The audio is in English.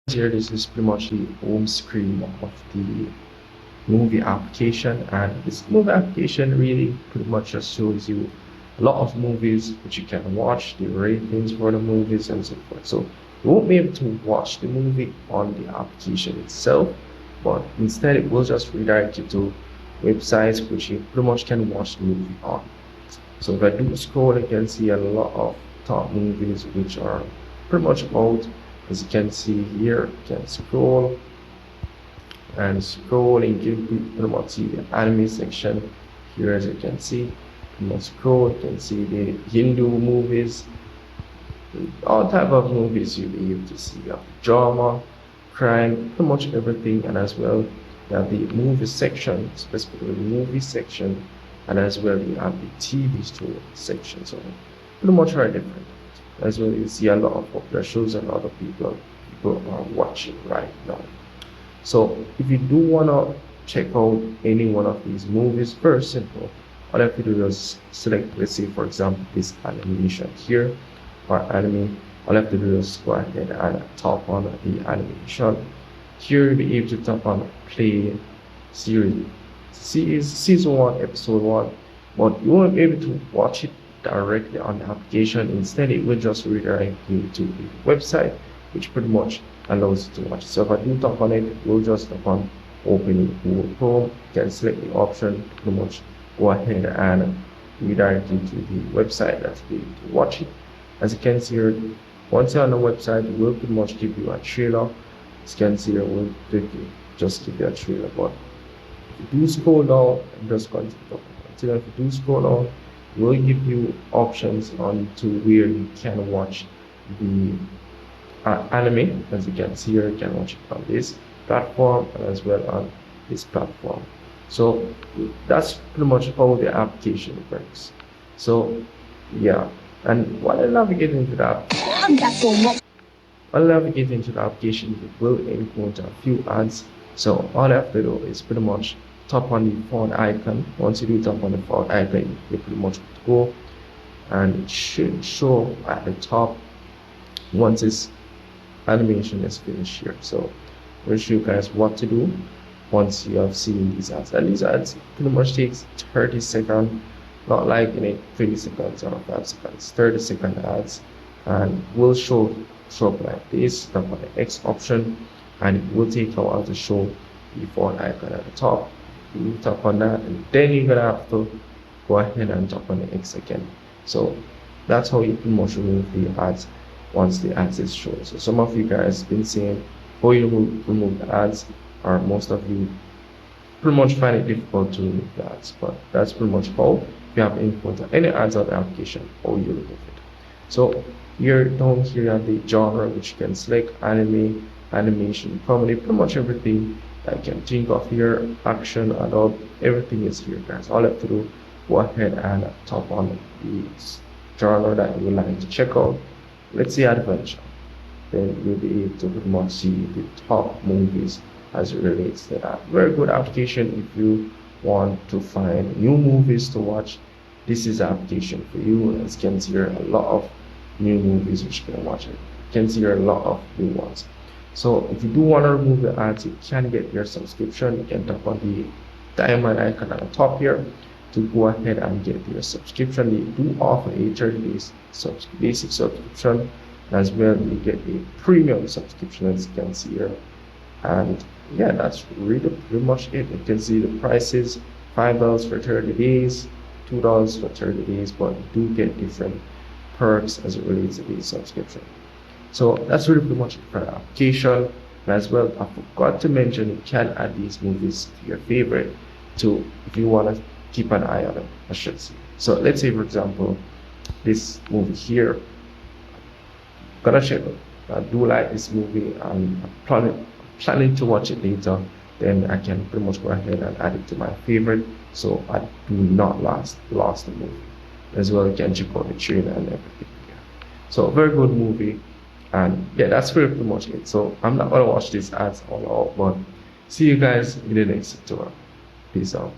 Here, this is pretty much the home screen of the movie application, and this movie application really pretty much just shows you a lot of movies which you can watch, the ratings for the movies and so forth. So you won't be able to watch the movie on the application itself, but instead it will just redirect you to websites which you pretty much can watch the movie on. So if I do scroll, you can see a lot of top movies which are pretty much out. As you can see here, you can scroll and scroll and you pretty much see the anime section here. As you can see, pretty much scroll, you can see the Hindu movies, all type of movies you'll be able to see. You have drama, crime, pretty much everything, and as well you have the movie section, specifically the movie section, and as well you have the TV show section. So pretty much very different. As well, you see a lot of popular shows and a lot of people are watching right now. So if you do wanna check out any one of these movies, very simple. All you have to do is select, let's say for example, this animation here or anime. All you have to do is go ahead and tap on the animation. Here you'll be able to tap on play series, season 1, episode 1, but you won't be able to watch it directly on the application. Instead, it will just redirect you to the website, which pretty much allows you to watch. So if I do tap on it, we'll just tap on opening Google Chrome. You can select the option to pretty much go ahead and redirect you to the website that's be able to watch it. As you can see here, once you're on the website, it will pretty much give you a trailer. As you can see here, we'll just give you a trailer. But if you do scroll down and just continue, if you do scroll down, will give you options on to where you can watch the anime. As you can see here, you can watch it on this platform and as well on this platform. So that's pretty much how the application works. So yeah, and while I navigate into that, application, you will encounter a few ads. So all I have to do is pretty much tap on the phone icon. Once you do tap on the phone icon, you pretty much go, and it should show at the top once this animation is finished here. So we'll show you guys what to do once you have seen these ads. And these ads pretty much takes 30 seconds, not like 20 seconds or 5 seconds, 30-second ads, and will show up like this. Tap on the X option, and it will take a while to show the phone icon at the top. You tap on that, and then you're gonna have to go ahead and tap on the X again. So that's how you pretty much remove the ads once the ads is shown. So some of you guys been saying how you remove the ads, or most of you pretty much find it difficult to remove the ads, but that's pretty much how. If you have input any ads on the application, how you remove it. So here down here you have the genre, which you can select anime, animation, comedy, pretty much everything I can think of here, action, adult, everything is here, guys. All you have to do, go ahead and tap on the genre that you would like to check out. Let's say adventure. Then you'll be able to pretty much see the top movies as it relates to that. Very good application if you want to find new movies to watch. This is the application for you. As you can see here, a lot of new movies which you can watch. You can see here a lot of new ones. So if you do want to remove the ads, you can get your subscription. You can tap on the diamond icon at the top here to go ahead and get your subscription. They do offer a 30-day basic subscription, as well you get a premium subscription, as you can see here. And yeah, that's really pretty much it. You can see the prices: $5 for 30 days, $2 for 30 days, but you do get different perks as it relates to the subscription. So that's really pretty much it for the application. And as well, I forgot to mention, you can add these movies to your favorite too if you want to keep an eye on them, I should say. So let's say for example, this movie here, gonna check it. I do like this movie and I'm planning to watch it later. Then I can pretty much go ahead and add it to my favorite, so I do not lost the movie. As well, you can check out the trailer and everything here. So very good movie. And yeah, that's pretty much it. So I'm not gonna watch these ads all out, but see you guys in the next tutorial. Peace out.